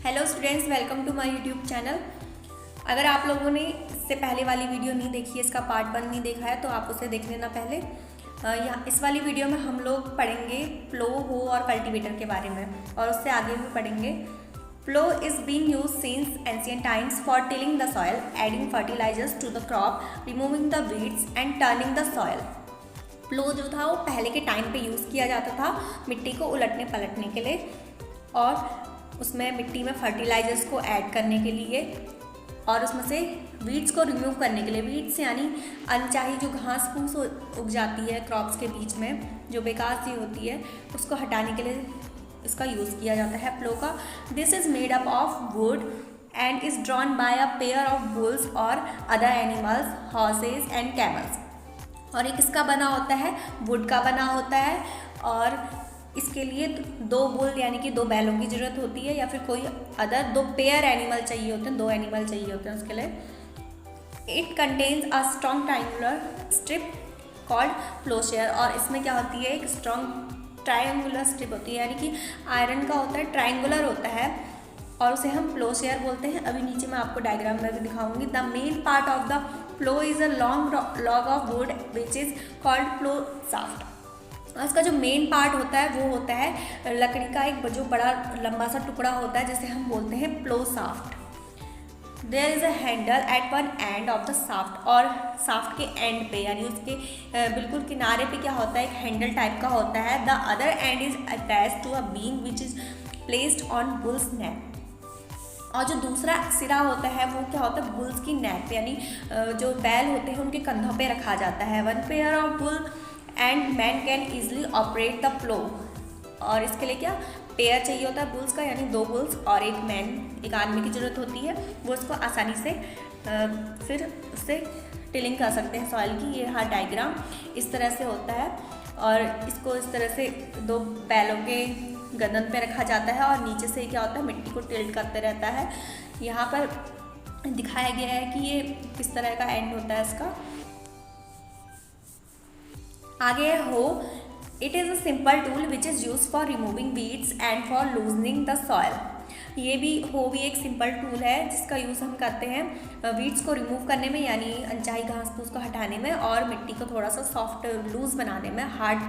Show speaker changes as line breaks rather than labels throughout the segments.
Hello students, welcome to my YouTube channel. अगर आप लोगों ने इससे पहले वाली वीडियो नहीं देखी है, इसका पार्ट 1 नहीं देखा है, तो आप उसे देख लेना पहले। यहाँ इस वाली वीडियो में हम लोग पढ़ेंगे प्लो, हो और कल्टीवेटर के बारे में, और उससे आगे भी पढ़ेंगे। Plough is been use since ancient times for tilling the soil, adding fertilisers to the crop, removing the weeds and turning the soil. Plough जो था वो पहले के टाइम पे यूज़ किया जाता था मिट्टी को उलटने पलटने के लिए, और उसमें मिट्टी में फर्टिलाइजर्स को ऐड करने के लिए, और उसमें से वीड्स को रिमूव करने के लिए। वीड्स यानी अनचाही जो घास फूस उग जाती है क्रॉप्स के बीच में, जो बेकार सी होती है, उसको हटाने के लिए इसका यूज़ किया जाता है प्लो का। This is made up of wood and is drawn by a pair of bulls और other animals, horses and camels. और एक इसका बना होता है, वुड का बना होता है, और इसके लिए 2 बुल यानी कि 2 बैलों की ज़रूरत होती है, या फिर कोई अदर 2 पेयर एनिमल चाहिए होते हैं, 2 एनिमल चाहिए होते हैं उसके लिए। It contains a strong triangular strip called ploughshare. और इसमें क्या होती है, एक स्ट्रॉन्ग ट्रायंगुलर स्ट्रिप होती है, यानी कि आयरन का होता है, ट्रायंगुलर होता है, और उसे हम प्लोशेयर बोलते हैं। अभी नीचे मैं आपको डायग्राम में भी दिखाऊंगी। The main part of the plough is a long log of wood which is called plough shaft. इसका जो मेन पार्ट होता है वो होता है लकड़ी का एक जो बड़ा लंबा सा टुकड़ा होता है, जिसे हम बोलते हैं plough shaft. There is a handle at one end of the shaft, और शाफ्ट के एंड पे यानी उसके बिल्कुल किनारे पे क्या होता है, एक हैंडल टाइप का होता है। The other end is attached to a beam which is placed on bulls neck. और जो दूसरा सिरा होता है वो क्या होता है, बुल्स की नेक यानी जो बैल होते हैं उनके कंधों पे रखा जाता है। One pair of bull and man can easily operate the plough. और इसके लिए क्या पेयर चाहिए होता है बुल्स का, यानी 2 बुल्स और एक मैन, एक आदमी की ज़रूरत होती है। वो इसको आसानी से फिर उससे टिलिंग कर सकते हैं सॉइल की। ये यहाँ डायग्राम इस तरह से होता है, और इसको इस तरह से 2 बैलों के गर्दन पे रखा जाता है, और नीचे से क्या होता है, मिट्टी को टिल्ट करते रहता है। यहाँ पर दिखाया गया है कि ये किस तरह का एंड होता है इसका। आगे हो, it is a simple tool which is use for removing weeds and for loosening the soil. ये भी एक सिंपल टूल है जिसका यूज़ हम करते हैं वीड्स को रिमूव करने में, यानी अनचाही घास फूस को हटाने में, और मिट्टी को थोड़ा सा सॉफ्ट लूज़ बनाने में। हार्ड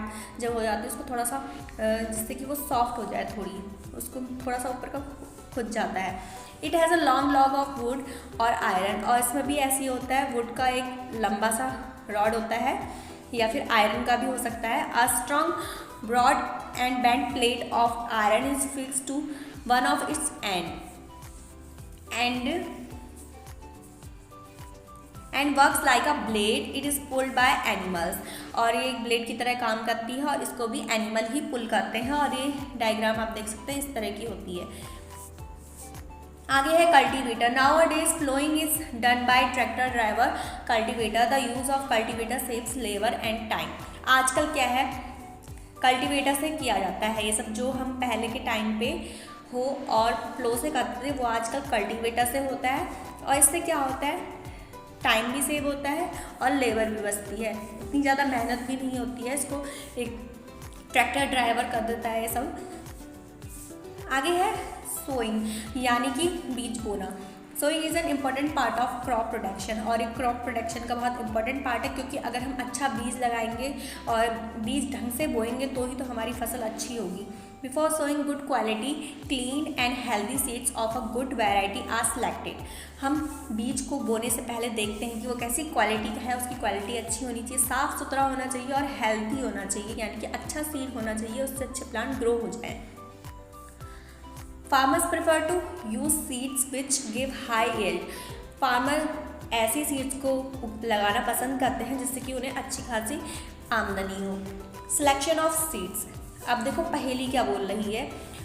जब हो जाती है उसको थोड़ा सा जिससे कि वो सॉफ्ट हो जाए, थोड़ी उसको थोड़ा सा ऊपर का खुद जाता है। It has a long log of would और आयरन, और इसमें भी ऐसे ही होता है, वुड का एक लंबा सा रॉड होता है, या फिर आयरन का भी हो सकता है। A strong broad and bent plate of iron is fix to one of its end works like a blade. It is pulled by animals, और ये एक ब्लेड की तरह काम करती है, और इसको भी एनिमल ही पुल करते हैं। और ये डायग्राम आप देख सकते हैं इस तरह की होती है। आगे है cultivator. Now a days ploughing is done by tractor driver cultivator. The use of cultivator saves labour and time. आजकल क्या है, कल्टीवेटर से किया जाता है ये सब, जो हम पहले के टाइम पे हो और प्लो से करते थे वो आजकल कल्टीवेटर से होता है। और इससे क्या होता है, टाइम भी सेव होता है और लेबर भी बचती है, इतनी ज़्यादा मेहनत भी नहीं होती है, इसको एक ट्रैक्टर ड्राइवर कर देता है ये सब। आगे है सोइंग, यानी कि बीज बोना। Sowing is an important part of crop production, और एक क्रॉप प्रोडक्शन का बहुत इंपॉर्टेंट पार्ट है, क्योंकि अगर हम अच्छा बीज लगाएंगे और बीज ढंग से बोएंगे तो ही तो हमारी फसल अच्छी होगी। Before sowing good quality clean and healthy seeds of a good variety are selected. हम बीज को बोने से पहले देखते हैं कि वो कैसी क्वालिटी का है, उसकी क्वालिटी अच्छी होनी चाहिए, साफ़ सुथरा होना चाहिए और हेल्दी होना चाहिए, यानी कि अच्छा सीड होना चाहिए, उससे अच्छे प्लांट ग्रो हो जाए। Farmers prefer to use seeds which give high yield। Farmer ऐसी सीड्स को लगाना पसंद करते हैं जिससे कि उन्हें अच्छी खासी आमदनी हो। Selection of seeds. अब देखो पहेली क्या बोल रही है।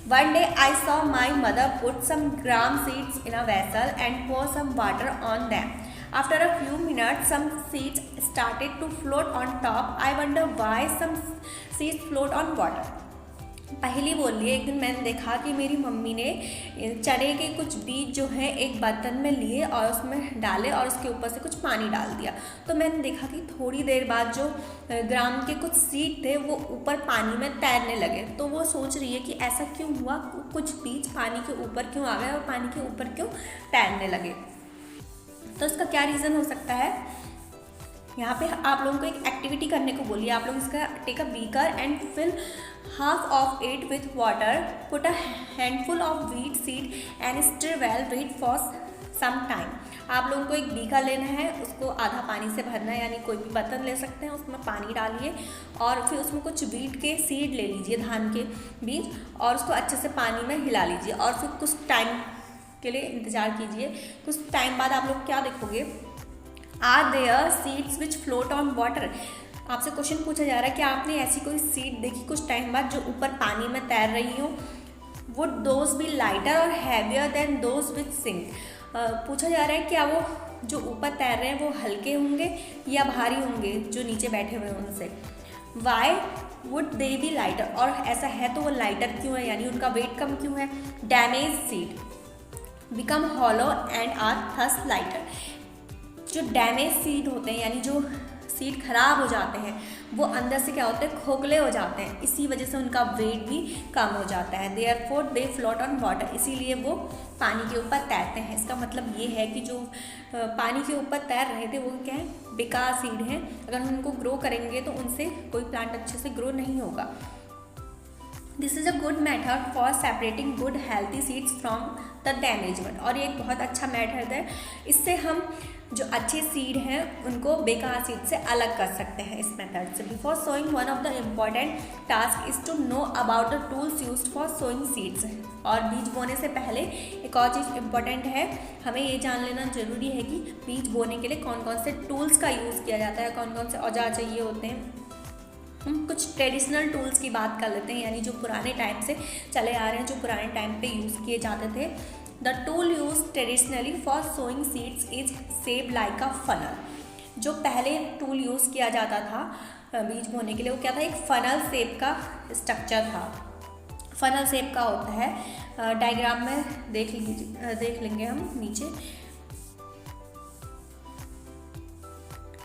One day I saw my mother put some gram seeds in a vessel and pour some water on them. After a few minutes, some seeds started to float on top. I wonder why some seeds float on water. पहली बोल रही है, एक दिन मैंने देखा कि मेरी मम्मी ने चने के कुछ बीज जो है एक बर्तन में लिए और उसमें डाले और उसके ऊपर से कुछ पानी डाल दिया। तो मैंने देखा कि थोड़ी देर बाद जो ग्राम के कुछ सीड थे वो ऊपर पानी में तैरने लगे। तो वो सोच रही है कि ऐसा क्यों हुआ, कुछ बीज पानी के ऊपर क्यों आ गए और पानी के ऊपर क्यों तैरने लगे। तो इसका क्या रीज़न हो सकता है। यहाँ पे आप लोगों को एक एक्टिविटी करने को बोलिए। आप लोग इसका take a beaker and fill half of it with water, put a handful of wheat seed and stir well wait for some time। आप लोगों को एक बीकर लेना है, उसको आधा पानी से भरना है, यानी कोई भी बर्तन ले सकते हैं, उसमें पानी डालिए और फिर उसमें कुछ व्हीट के सीड ले लीजिए, धान के बीज, और उसको अच्छे से पानी में हिला लीजिए और फिर कुछ टाइम के लिए इंतज़ार कीजिए। कुछ टाइम बाद आप लोग क्या देखोगे, are there seeds which float on water. आपसे क्वेश्चन पूछा जा रहा है कि आपने ऐसी कोई सीड देखी कुछ टाइम बाद जो ऊपर पानी में तैर रही हो। वुड दोज बी लाइटर और heavier than those which sink. पूछा जा रहा है क्या वो जो ऊपर तैर रहे हैं वो हल्के होंगे या भारी होंगे जो नीचे बैठे हुए हैं उनसे। Why would they B lighter, और ऐसा है तो वो लाइटर क्यों है, यानी उनका वेट कम क्यों है। Damage seed become hollow and are thus lighter. जो डैमेज सीड होते हैं, यानी जो सीड खराब हो जाते हैं, वो अंदर से क्या होते हैं, खोखले हो जाते हैं, इसी वजह से उनका वेट भी कम हो जाता है। Therefore they float on water, इसीलिए वो पानी के ऊपर तैरते हैं। इसका मतलब ये है कि जो पानी के ऊपर तैर रहे थे वो क्या है, बेकार सीड हैं। अगर हम उनको ग्रो करेंगे तो उनसे कोई प्लांट अच्छे से ग्रो नहीं होगा। This is a good method for separating good healthy seeds from the damage one. और ये एक बहुत अच्छा मेथड है, इससे हम जो अच्छे सीड हैं उनको बेकार सीड से अलग कर सकते हैं इस मेथड से। Before sowing one of the important task is to know about the tools used for sowing seeds. और बीज बोने से पहले एक और चीज़ इम्पॉर्टेंट है, हमें ये जान लेना ज़रूरी है कि बीज बोने के लिए कौन कौन से टूल्स का यूज़ किया जाता है, कौन कौन से औजार चाहिए होते हैं। हम कुछ ट्रेडिशनल टूल्स की बात कर लेते हैं, यानी जो पुराने टाइम से चले आ रहे हैं, जो पुराने टाइम पे यूज़ किए जाते थे। The tool use traditionally for sowing seeds is shaped like a funnel. जो पहले टूल यूज़ किया जाता था बीज बोने के लिए वो क्या था, एक फनल शेप का स्ट्रक्चर था। फनल शेप का होता है, डायग्राम में देख लेंगे हम नीचे।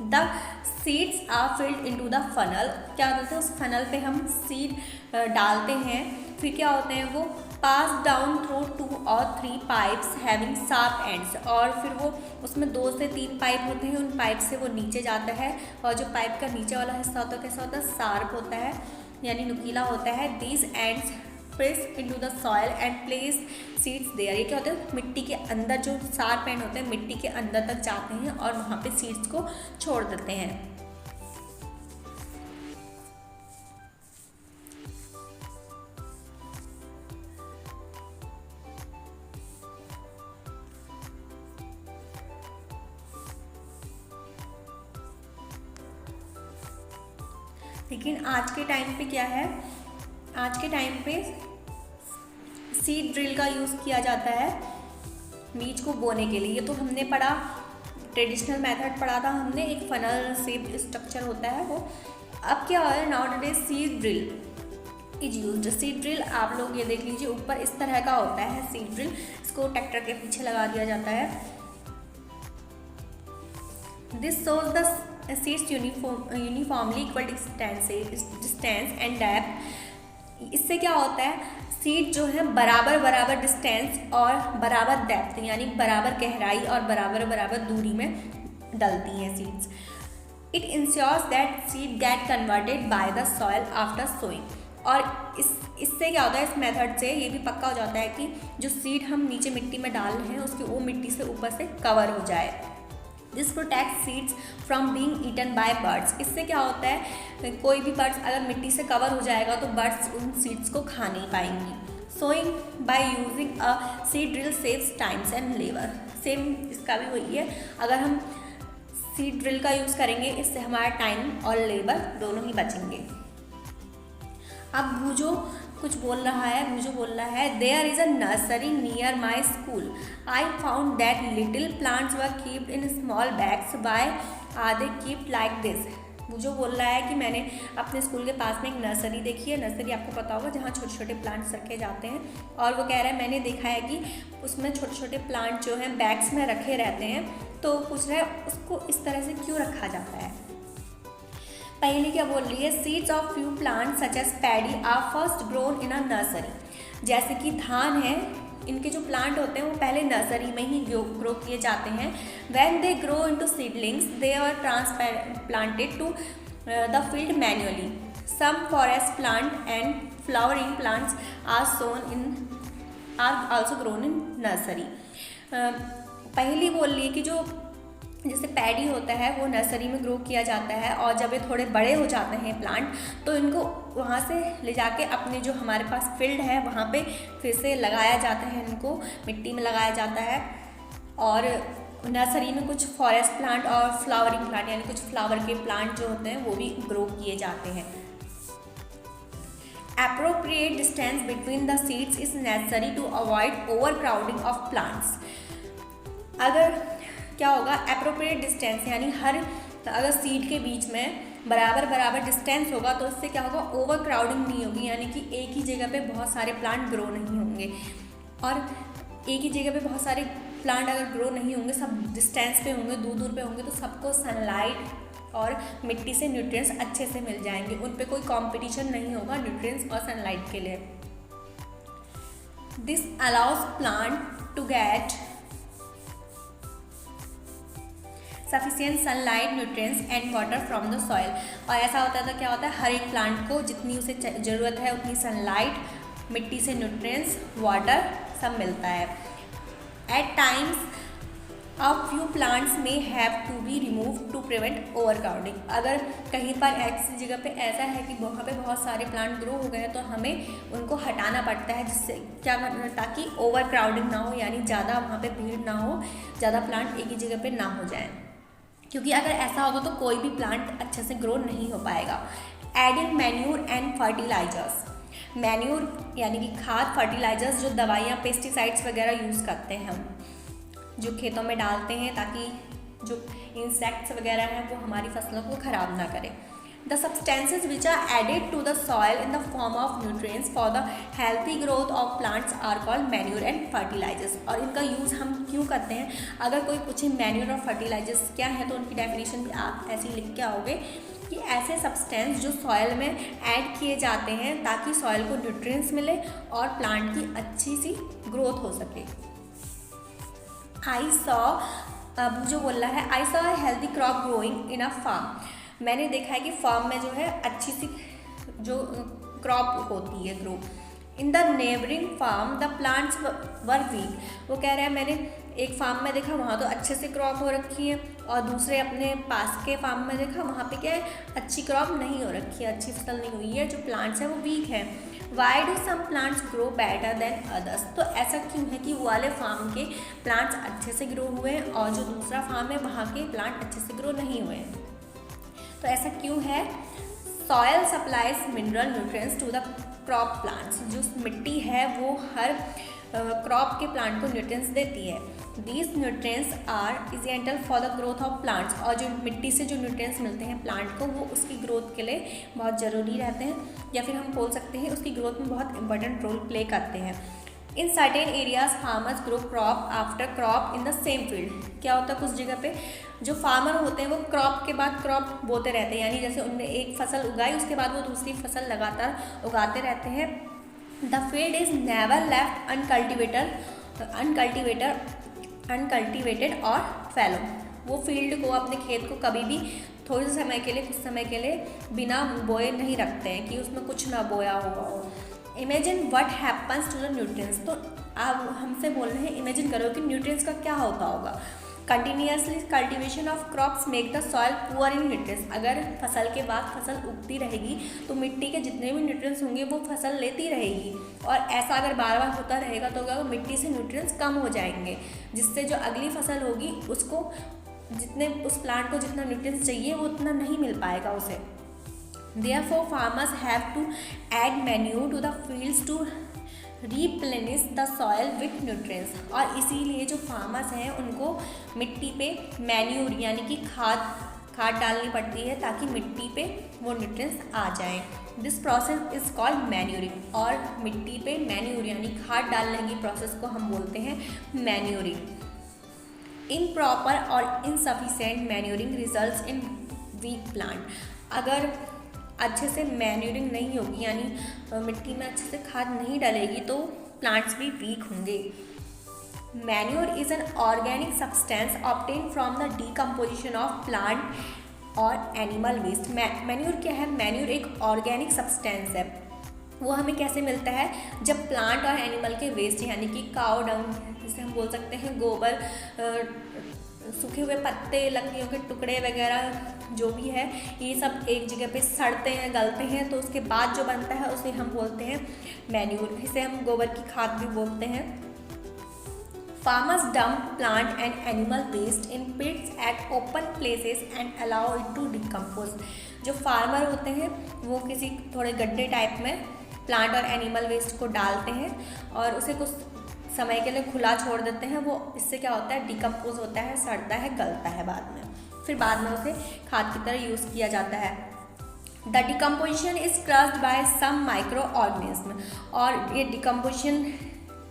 The seeds are filled into the funnel. क्या होता है, उस फनल पे हम सीड डालते हैं, फिर क्या होते हैं वो पास डाउन थ्रू 2 और 3 पाइप्स हैविंग शार्प एंड्स। और फिर वो उसमें 2 से 3 पाइप होते हैं, उन पाइप से वो नीचे जाता है और जो पाइप का नीचे वाला हिस्सा होता है कैसा होता है, शार्प होता है, यानी नुकीला होता है। These ends press into the soil and place seeds there. ये क्या होता है, मिट्टी के अंदर जो शार्प एंड होते हैं मिट्टी के अंदर तक जाते हैं और वहाँ पे सीड्स को छोड़ देते हैं। लेकिन आज के टाइम पे क्या है, आज के टाइम पे सीड ड्रिल का यूज़ किया जाता है बीज को बोने के लिए। ये तो हमने पढ़ा, ट्रेडिशनल मेथड पढ़ा था हमने, एक फनल शेप स्ट्रक्चर होता है वो। अब क्या है, now today seed drill is used. Seed drill आप लोग ये देख लीजिए, ऊपर इस तरह का होता है सीड ड्रिल, इसको ट्रैक्टर के पीछे लगा दिया जाता है। This shows the seeds uniformly equal distance and depth. इससे क्या होता है, सीड जो है बराबर डिस्टेंस और बराबर डेप्थ, यानी बराबर गहराई और बराबर दूरी में डलती हैं seeds. It ensures that seed get converted by the soil after sowing. और इससे क्या होता है, इस मेथड से ये भी पक्का हो जाता है कि जो सीड हम नीचे मिट्टी में डाल रहे हैं उसकी वो मिट्टी से ऊपर से कवर हो जाए। This protect seeds from being eaten by birds. इससे क्या होता है, कोई भी बर्ड्स अगर मिट्टी से कवर हो जाएगा तो बर्ड्स उन सीड्स को खा नहीं पाएंगी। Sowing by using a seed drill saves times and labour. Same इसका भी वही है, अगर हम सीड ड्रिल का यूज़ करेंगे इससे हमारा टाइम और लेबर दोनों ही बचेंगे। अब भूजो कुछ बोल रहा है, भूजो बोल रहा है, there is a nursery near my school. I found that little plants were kept in small bags. Why are they kept like this. वो जो बोल रहा है कि मैंने अपने स्कूल के पास में एक नर्सरी देखी है, नर्सरी आपको पता होगा जहाँ छोटे छोटे प्लांट्स रखे जाते हैं, और वो कह रहा है मैंने देखा है कि उसमें छोटे छोटे प्लांट जो हैं बैग्स में रखे रहते हैं। तो पूछ रहा है उसको इस तरह से क्यों रखा जाता है। पहली क्या बोल रही है, seeds of few plant such as paddy are first grown in a nursery. जैसे कि धान है, इनके जो प्लांट होते हैं वो पहले नर्सरी में ही ग्रो किए जाते हैं। When they grow into seedlings they are transplanted to the field manually. Some forest plant and flowering plants are also grown in nursery. Paheli बोल रही है कि जो जैसे पैडी होता है वो नर्सरी में ग्रो किया जाता है, और जब ये थोड़े बड़े हो जाते हैं प्लांट तो इनको वहाँ से ले जाके अपने जो हमारे पास फील्ड है वहाँ पे फिर से लगाया जाता है, इनको मिट्टी में लगाया जाता है। और नर्सरी में कुछ फॉरेस्ट प्लांट और फ्लावरिंग प्लांट यानी कुछ फ्लावर के प्लांट जो होते हैं वो भी ग्रो किए जाते हैं। Appropriate distance between the seeds is necessary to avoid overcrowding of plants। अगर क्या होगा, अप्रोप्रिएट डिस्टेंस यानी अगर सीड के बीच में बराबर डिस्टेंस होगा तो इससे क्या होगा, ओवर क्राउडिंग नहीं होगी, यानी कि एक ही जगह पे बहुत सारे प्लांट ग्रो नहीं होंगे। और एक ही जगह पे बहुत सारे प्लांट अगर ग्रो नहीं होंगे, सब डिस्टेंस पे होंगे, दूर पे होंगे, तो सबको सनलाइट और मिट्टी से न्यूट्रिएंट्स अच्छे से मिल जाएंगे, उन पे कोई कंपटीशन नहीं होगा न्यूट्रिएंट्स और सनलाइट के लिए। This allows plant to get sufficient sunlight, nutrients and water from the soil. और ऐसा होता है तो क्या होता है, हर एक प्लांट को जितनी उसे ज़रूरत है उतनी सनलाइट, मिट्टी से न्यूट्रिएंट्स, वाटर सब मिलता है। At times a few plants may have to be remove to prevent overcrowding. अगर कहीं पर ऐसी जगह पे ऐसा है कि वहाँ पे बहुत सारे प्लांट ग्रो हो गए हैं तो हमें उनको हटाना पड़ता है, जिससे क्या करना, ताकि ओवरक्राउडिंग ना हो, यानी ज़्यादा वहाँ पे भीड़ ना हो, ज़्यादा प्लांट एक ही जगह पे ना हो जाए, क्योंकि अगर ऐसा होगा तो कोई भी प्लांट अच्छे से ग्रो नहीं हो पाएगा। Adding manure and fertilisers. Manure यानी कि खाद, फर्टिलाइजर्स जो दवाइयाँ पेस्टिसाइड्स वगैरह यूज़ करते हैं हम, जो खेतों में डालते हैं ताकि जो इंसेक्ट्स वगैरह हैं वो हमारी फसलों को ख़राब ना करें। The substances which are added to the soil in the form of nutrients for the healthy growth of plants are called manure and fertilisers. और इनका यूज़ हम क्यों करते हैं, अगर कोई पूछे मैन्यूर और फर्टिलाइजर्स क्या है तो उनकी डेफिनेशन भी आप ऐसे ही लिख के आओगे कि ऐसे सब्सटेंस जो सॉइल में ऐड किए जाते हैं ताकि सॉइल को न्यूट्रिएंट्स मिले और प्लांट की अच्छी सी ग्रोथ हो सके। आई सॉ, अब जो बोल रहा है, I saw a healthy crop growing in a farm. मैंने देखा है कि फार्म में जो है अच्छी सी जो क्रॉप होती है grow. In the neighbouring farm the plants were weak. वो कह रहे हैं मैंने एक फार्म में देखा वहाँ तो अच्छे से क्रॉप हो रखी है, और दूसरे अपने पास के फार्म में देखा वहाँ पे क्या है, अच्छी क्रॉप नहीं हो रखी है, अच्छी फसल नहीं हुई है, जो प्लांट्स हैं वो वीक है। Why do some plants grow better than others. तो ऐसा क्यों है कि वो वाले फार्म के प्लांट्स अच्छे से ग्रो हुए हैं और जो दूसरा फार्म है वहाँ के प्लांट अच्छे से ग्रो नहीं हुए हैं, तो ऐसा क्यों है। Soil supplies mineral nutrients to the crop plants. जो मिट्टी है वो हर क्रॉप के प्लांट को न्यूट्रिएंट्स देती है। These nutrients are essential for the growth of plants. और जो मिट्टी से जो न्यूट्रिएंट्स मिलते हैं प्लांट को वो उसकी ग्रोथ के लिए बहुत ज़रूरी रहते हैं, या फिर हम बोल सकते हैं उसकी ग्रोथ में बहुत इंपॉर्टेंट रोल प्ले करते हैं। In certain areas farmers grow crop after crop in the same field. क्या होता है, कुछ जगह पे जो फार्मर होते हैं वो क्रॉप के बाद क्रॉप बोते रहते हैं, यानी जैसे उन्होंने एक फसल उगाई उसके बाद वो दूसरी फसल लगातार उगाते रहते हैं। The field is never left uncultivated और फैलो। वो फील्ड को, अपने खेत को कभी भी थोड़े समय के लिए, कुछ समय के लिए बिना बोए नहीं रखते हैं कि उसमें कुछ ना बोया हुआ हो। Imagine what happens to the nutrients. तो आप हमसे बोल रहे हैं इमेजिन करो कि न्यूट्रिएंट्स का क्या होता होगा। Continuously cultivation of crops make the soil poor in nutrients. अगर फसल के बाद फसल उगती रहेगी तो मिट्टी के जितने भी न्यूट्रिएंट्स होंगे वो फसल लेती रहेगी, और ऐसा अगर बार बार होता रहेगा तो क्या मिट्टी से न्यूट्रिएंट्स कम हो जाएंगे, जिससे जो अगली फसल होगी उसको उस प्लांट को जितना न्यूट्रिएंट्स चाहिए वो उतना नहीं मिल पाएगा उसे। Therefore, farmers have to add manure to the fields to replenish the soil with nutrients। और इसीलिए जो फार्मर्स हैं उनको मिट्टी पे मैन्यूर यानी कि खाद डालनी पड़ती है ताकि मिट्टी पे वो न्यूट्रिएंट्स आ जाएं। This process is called manuring, और मिट्टी पे मैन्यूर यानी खाद डालने की प्रोसेस को हम बोलते हैं मैन्यूरिंग। इम्प्रॉपर और insufficient manuring results in weak plant. अगर अच्छे से मैन्यूरिंग नहीं होगी यानी मिट्टी में अच्छे से खाद नहीं डलेगी तो प्लांट्स भी वीक होंगे। Manure is an organic substance obtain from the decomposition of plant और एनिमल वेस्ट। मैन्योर क्या है? मैन्योर एक ऑर्गेनिक सब्सटेंस है। वो हमें कैसे मिलता है? जब प्लांट और एनिमल के वेस्ट यानी कि काऊ डंग, जिसे हम बोल सकते हैं गोबर, सूखे हुए पत्ते, लकड़ियों के टुकड़े वगैरह जो भी है, ये सब एक जगह पे सड़ते हैं, गलते हैं, तो उसके बाद जो बनता है उसे हम बोलते हैं मैन्योर। इसे हम गोबर की खाद भी बोलते हैं। Farmers dump plant and animal waste in pits at open places and allow it to decompose. जो फार्मर होते हैं वो किसी थोड़े गड्ढे टाइप में प्लांट और एनिमल वेस्ट को डालते हैं और उसे कुछ समय के लिए खुला छोड़ देते हैं। वो इससे क्या होता है? डिकम्पोज होता है, सड़ता है, गलता है बाद में, फिर बाद में उसे खाद की तरह यूज़ किया जाता है। The decomposition is caused by some microorganism. और ये डिकम्पोजिशन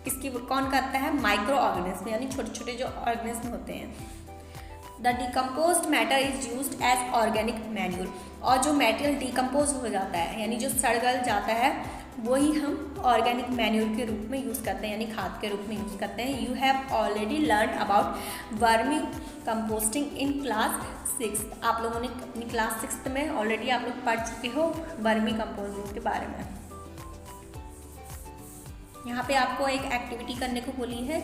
किसकी कौन करता है? माइक्रो ऑर्गेनिज्म यानी छोटे छोटे जो ऑर्गेनिज्म होते हैं। The decomposed matter is used as organic manure. और जो मटेरियल डिकम्पोज हो जाता है यानी जो सड़ गल जाता है वही हम ऑर्गेनिक मैन्यूर के रूप में यूज़ करते हैं यानी खाद के रूप में यूज़ करते हैं। You have already learn about vermi composting in class 6। आप लोगों ने अपनी क्लास 6 में ऑलरेडी आप लोग पढ़ चुके हो वर्मी कंपोस्टिंग के बारे में। यहाँ पे आपको एक एक्टिविटी करने को बोली है,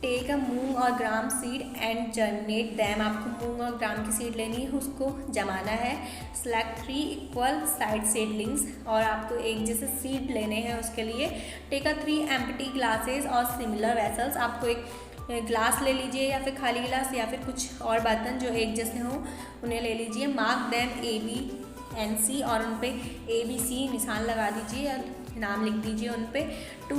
टेक अ मूंग और ग्राम सीड एंड जर्मिनेट दैम। आपको मूंग और ग्राम की सीड लेनी है, उसको जमाना है। सेलेक्ट 3 इक्वल साइड सीडलिंग्स, और आपको एक जैसे सीड लेने हैं उसके लिए। टेक अ 3 एम्प्टी ग्लासेस और सिमिलर वेसल्स। आपको एक ग्लास ले लीजिए या फिर खाली गिलास या फिर कुछ और बर्तन जो एक जैसे हों उन्हें ले लीजिए। मार्क दैम A-B-N-C और उन पे ABC निशान लगा दीजिए या नाम लिख दीजिए उन पे। To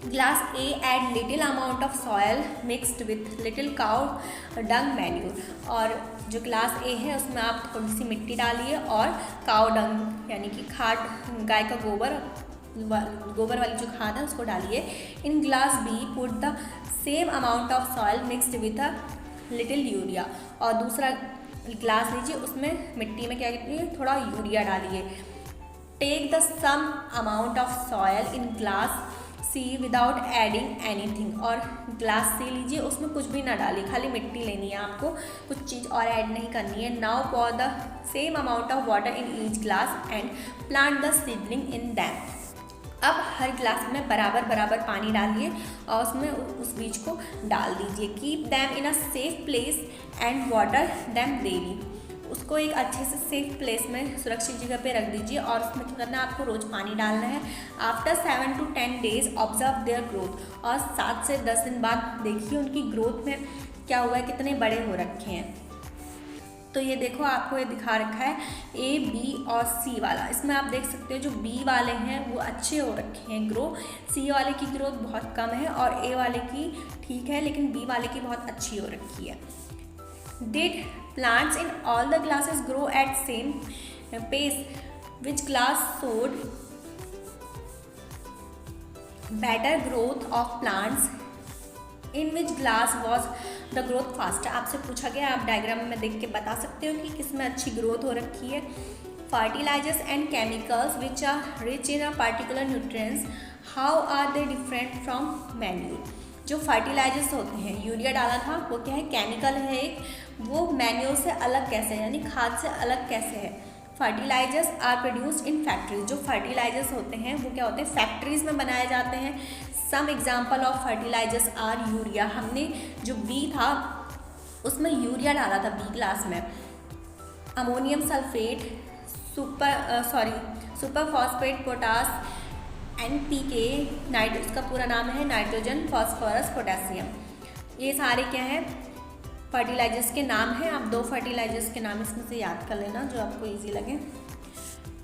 glass A add little amount of soil mixed with little cow dung manure. और जो ग्लास A है उसमें आप थोड़ी सी मिट्टी डालिए और काउ डंग यानी कि खाद, गाय का गोबर वाली जो खाद है उसको डालिए। In glass B put the same amount of soil mixed with a little urea. और दूसरा ग्लास लीजिए, उसमें मिट्टी में क्या कीजिए? थोड़ा यूरिया डालिए। Take the same amount of soil in glass C without adding anything. और ग्लास C लीजिए, उसमें कुछ भी ना डालिए, खाली मिट्टी लेनी है, आपको कुछ चीज़ और ऐड नहीं करनी है। Now pour the same amount of water in each glass and plant the seedling in them. अब हर ग्लास में बराबर बराबर पानी डालिए और उसमें उस बीज को डाल दीजिए। Keep them in a safe place and water them daily. उसको एक अच्छे से सेफ प्लेस में सुरक्षित जगह पे रख दीजिए और उसमें क्या करना है? आपको रोज़ पानी डालना है। After 7 to 10 days observe their growth. और 7 से 10 दिन बाद देखिए उनकी ग्रोथ में क्या हुआ है, कितने बड़े हो रखे हैं। तो ये देखो, आपको ये दिखा रखा है A, B और C वाला। इसमें आप देख सकते हो जो B वाले हैं वो अच्छे हो रखे हैं ग्रो, C वाले की ग्रोथ बहुत कम है और A वाले की ठीक है लेकिन B वाले की बहुत अच्छी हो रखी है। Did plants in all the glasses grow at same pace? Which glass showed better growth of plants? In which glass was the growth faster? आपसे पूछा गया, आप डायग्राम में देख के बता सकते हो कि किसमें अच्छी ग्रोथ हो रखी है। Fertilizers and chemicals which are rich in a particular nutrients, how are they different from manure? जो फर्टिलाइजर्स होते हैं, यूरिया डाला था, वो क्या है? केमिकल है एक, वो मैन्योर से अलग कैसे है यानी खाद से अलग कैसे है? Fertilisers are produced in factories. जो फर्टिलाइजर्स होते हैं वो क्या होते हैं? फैक्ट्रीज में बनाए जाते हैं। Some example of fertilisers are urea. हमने जो बी था उसमें यूरिया डाला था बी क्लास में। Ammonium sulphate, super phosphate, potash, NPK, उसका पूरा नाम है नाइट्रोजन, फॉस्फोरस, पोटेशियम। ये सारे क्या हैं? फर्टिलाइजर्स के नाम हैं। आप 2 फर्टिलाइजर्स के नाम इसमें से याद कर लेना जो आपको इजी लगे।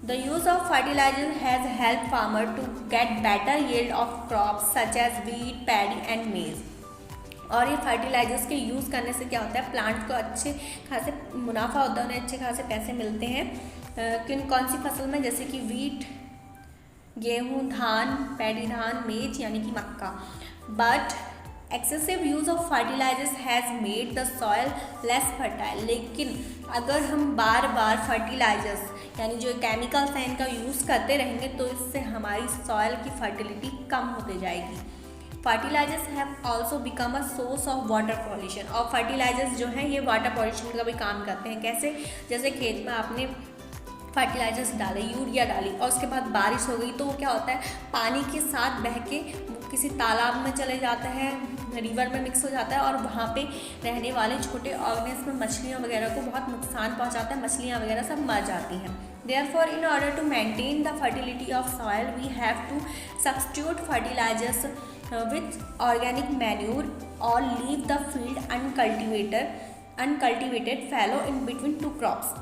The use of fertiliser has help farmer to get better yield of crops such as wheat, paddy and maize. और ये फर्टिलाइजर्स के यूज़ करने से क्या होता है, प्लांट्स को अच्छे खासे मुनाफा होता है, उन्हें अच्छे खासे पैसे मिलते हैं। कौन सी फसल में, जैसे कि वीट, गेहूँ, धान, पैडी धान, मेज यानी कि मक्का। But excessive use of fertilisers has made the soil less fertile. लेकिन अगर हम बार बार फर्टिलाइजर्स यानी जो केमिकल्स हैं इनका यूज़ करते रहेंगे तो इससे हमारी सॉयल की फर्टिलिटी कम होती जाएगी। Fertilisers have also become a source of water pollution. और फर्टिलाइजर्स जो हैं ये वाटर पॉल्यूशन का भी काम करते हैं। कैसे, जैसे खेत में आपने फर्टिलाइजर्स डाले, यूरिया डाली और उसके बाद बारिश हो गई तो वो क्या होता है, पानी के साथ बह के किसी तालाब में चले जाता है, रिवर में मिक्स हो जाता है और वहाँ पे रहने वाले छोटे ऑर्गेनिज्म में मछलियाँ वगैरह को बहुत नुकसान पहुँचाता है, मछलियाँ वगैरह सब मर जाती हैं। Therefore, in order to maintain the fertility of soil, we have to substitute fertilizers with organic manure or leave the field uncultivated fallow in between two crops.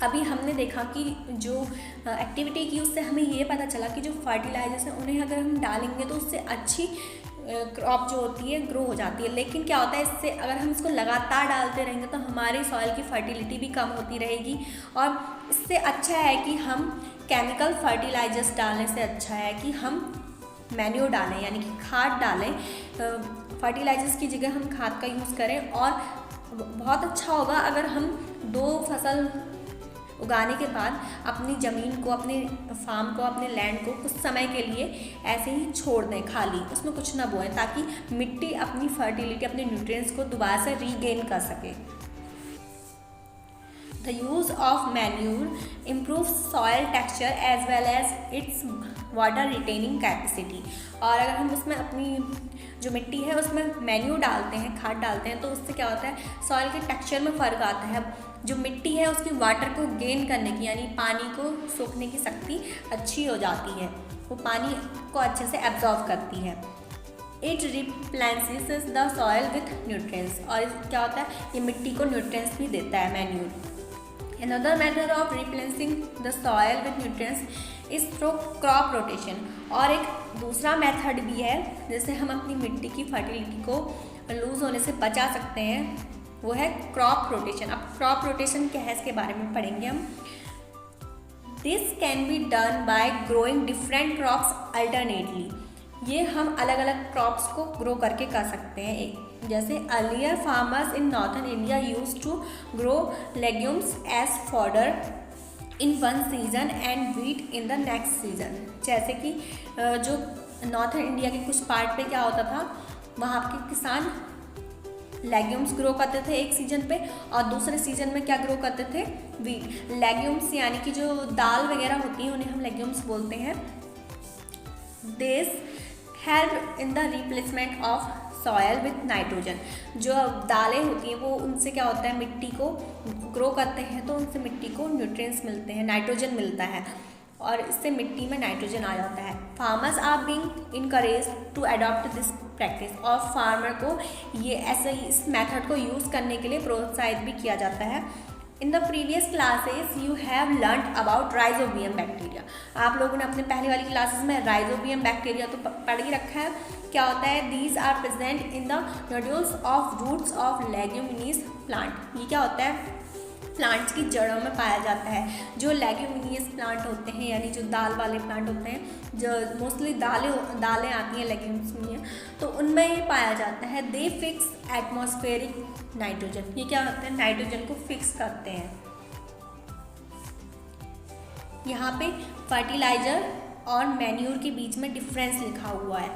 अभी हमने देखा कि जो एक्टिविटी की उससे हमें ये पता चला कि जो फर्टिलाइजर्स हैं उन्हें अगर हम डालेंगे तो उससे अच्छी क्रॉप जो होती है ग्रो हो जाती है। लेकिन क्या होता है, इससे अगर हम इसको लगातार डालते रहेंगे तो हमारे सॉइल की फर्टिलिटी भी कम होती रहेगी। और इससे अच्छा है कि हम केमिकल फर्टिलाइजर्स डालने से अच्छा है कि हम मैन्योर डालें यानी कि खाद डालें। फर्टिलाइजर्स की जगह हम खाद का यूज़ करें। और बहुत अच्छा होगा अगर हम 2 फसल उगाने के बाद अपनी ज़मीन को, अपने फार्म को, अपने लैंड को कुछ समय के लिए ऐसे ही छोड़ दें खाली, उसमें कुछ ना बोएं, ताकि मिट्टी अपनी फर्टिलिटी, अपने न्यूट्रिएंट्स को दोबारा से रीगेन कर सके। The use of manure improve soil texture as well as its water retaining capacity. और अगर हम उसमें अपनी जो मिट्टी है उसमें मैन्यूर डालते हैं, खाद डालते हैं, तो उससे क्या होता है, सॉइल के टेक्सचर में फ़र्क आता है। जो मिट्टी है उसकी वाटर को गेन करने की यानी पानी को सोखने की शक्ति अच्छी हो जाती है, वो पानी को अच्छे से एब्जॉर्व करती है। It replenishes the soil with nutrients. और क्या होता है, ये मिट्टी को न्यूट्रिएंट्स भी देता है manure. Another method of replenishing the soil with nutrients is through crop rotation। और एक दूसरा मेथड भी है जिससे हम अपनी मिट्टी की फर्टिलिटी को लूज़ होने से बचा सकते हैं, वो है क्रॉप रोटेशन। अब क्रॉप रोटेशन क्या है इसके बारे में पढ़ेंगे हम। This can be done by growing different crops alternately. ये हम अलग अलग क्रॉप्स को ग्रो करके कर सकते हैं। जैसे earlier farmers in northern India use to grow legumes as fodder in one season and wheat in the next season. जैसे कि जो नॉर्थन इंडिया के कुछ पार्ट पे क्या होता था, वहाँ के किसान लेग्यूम्स ग्रो करते थे एक सीजन पे और दूसरे सीजन में क्या ग्रो करते थे, वीट। लेग्यूम्स यानी कि जो दाल वगैरह होती हैं उन्हें हम लेग्यूम्स बोलते हैं। This help in the replacement of soil with nitrogen. जो दालें होती हैं वो उनसे क्या होता है, मिट्टी को ग्रो करते हैं तो उनसे मिट्टी को न्यूट्रिएंट्स मिलते हैं, नाइट्रोजन मिलता है और इससे मिट्टी में नाइट्रोजन आ जाता है। Farmers are being encourage to adopt this practice. और फार्मर को ये ऐसे ही इस मेथड को यूज़ करने के लिए प्रोत्साहित भी किया जाता है। In the previous classes you have learn about rhizobium bacteria. आप लोगों ने अपने पहले वाली क्लासेस में राइजोबियम बैक्टीरिया तो पढ़ ही रखा है। क्या होता है, these are present in the nodules of roots of leguminous plant. ये क्या होता है, प्लांट्स की जड़ों में पाया जाता है। जो लेग्यूमिनियस प्लांट होते हैं यानी जो दाल वाले प्लांट होते हैं, जो मोस्टली दालें आती हैं लेग्यूम्स में, तो उनमें ये पाया जाता है। दे फिक्स एटमॉस्फेरिक नाइट्रोजन। ये क्या होते हैं, नाइट्रोजन को फिक्स करते हैं। यहाँ पे फर्टिलाइजर और मैन्यूर के बीच में डिफरेंस लिखा हुआ है।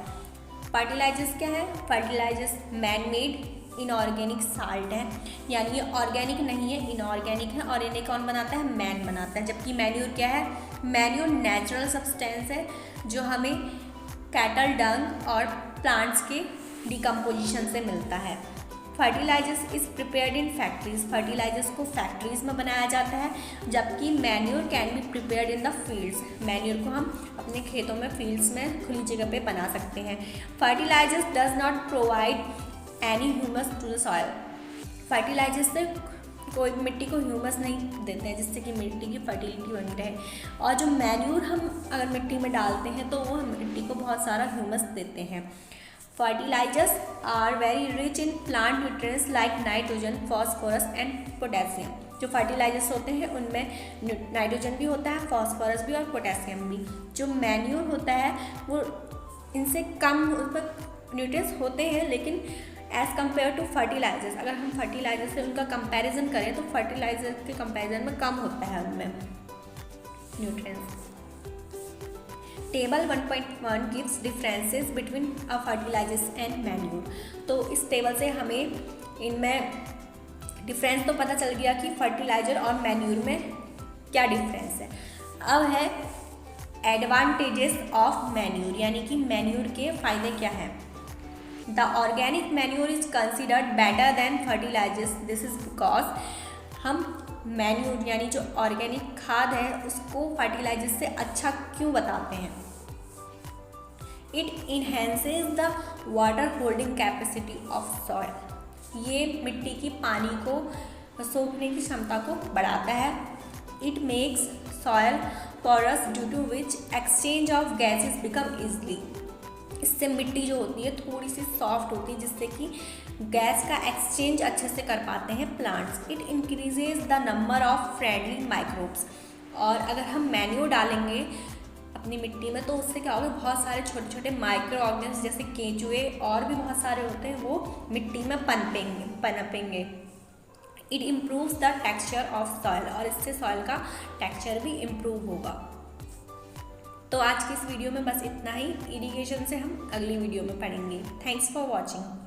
फर्टिलाइजर्स क्या है, fertilisers man made inorganic salt है, यानी ये ऑर्गेनिक नहीं है, इनऑर्गेनिक है और इन्हें कौन बनाता है, मैन बनाता है। जबकि मैन्यूर क्या है, मैन्यूर नेचुरल सब्सटेंस है जो हमें कैटल डंग और प्लांट्स के डिकम्पोजिशन से मिलता है। Fertilisers is prepared in factories. Fertilisers को फैक्ट्रीज में बनाया जाता है, जबकि manure can be prepared in the fields. Manure को हम अपने खेतों में, फील्ड्स में, खुली जगह पे बना सकते हैं। Fertilisers does not provide any humus to the soil. Fertilisers से कोई मिट्टी को ह्यूमस नहीं देते हैं जिससे कि मिट्टी की फर्टिलिटी बनी रहे। और जो मैन्यूर हम अगर मिट्टी में डालते हैं तो वो मिट्टी को बहुत सारा ह्यूमस देते हैं। Fertilisers are very rich in plant nutrients like nitrogen, phosphorus and potassium. जो फर्टिलाइजर्स होते हैं उनमें नाइट्रोजन भी होता है, फॉस्फोरस भी और पोटेशियम भी। जो मैन्योर होता है वो इनसे कम उस पर न्यूट्रिएंट्स होते हैं, लेकिन एज़ कम्पेयर टू फर्टिलाइजर्स, अगर हम फर्टिलाइजर से उनका कंपैरिजन करें तो फर्टिलाइजर के कंपैरिजन में कम होता है उनमें nutrients. Table 1.1 gives differences between a fertilisers and manure. तो इस टेबल से हमें इनमें डिफरेंस तो पता चल गया कि फर्टिलाइजर और मैन्योर में क्या डिफरेंस है। अब है एडवांटेजेस ऑफ मैन्योर, यानी कि मैन्योर के फ़ायदे क्या हैं। The organic manure is considered better than fertilisers, this is because हम मैन्योर यानी जो ऑर्गेनिक खाद है उसको फर्टिलाइजर से अच्छा क्यों बताते हैं। It enhances the water holding capacity of soil, ये मिट्टी की पानी को सोखने की क्षमता को बढ़ाता है। It makes soil porous due to which exchange of gases become easily, इससे मिट्टी जो होती है थोड़ी सी सॉफ्ट होती है जिससे कि गैस का एक्सचेंज अच्छे से कर पाते हैं plants. It increases the number of friendly microbes, और अगर हम मैन्योर डालेंगे अपनी मिट्टी में तो उससे क्या होगा, बहुत सारे छोटे छोटे माइक्रो ऑर्गेनिज्म जैसे केंचुए और भी बहुत सारे होते हैं वो मिट्टी में पनपेंगे। It improves the texture of soil, और इससे सॉइल का टेक्सचर भी इम्प्रूव होगा। तो आज की इस वीडियो में बस इतना ही। इरिगेशन से हम अगली वीडियो में पढ़ेंगे। Thanks for watching.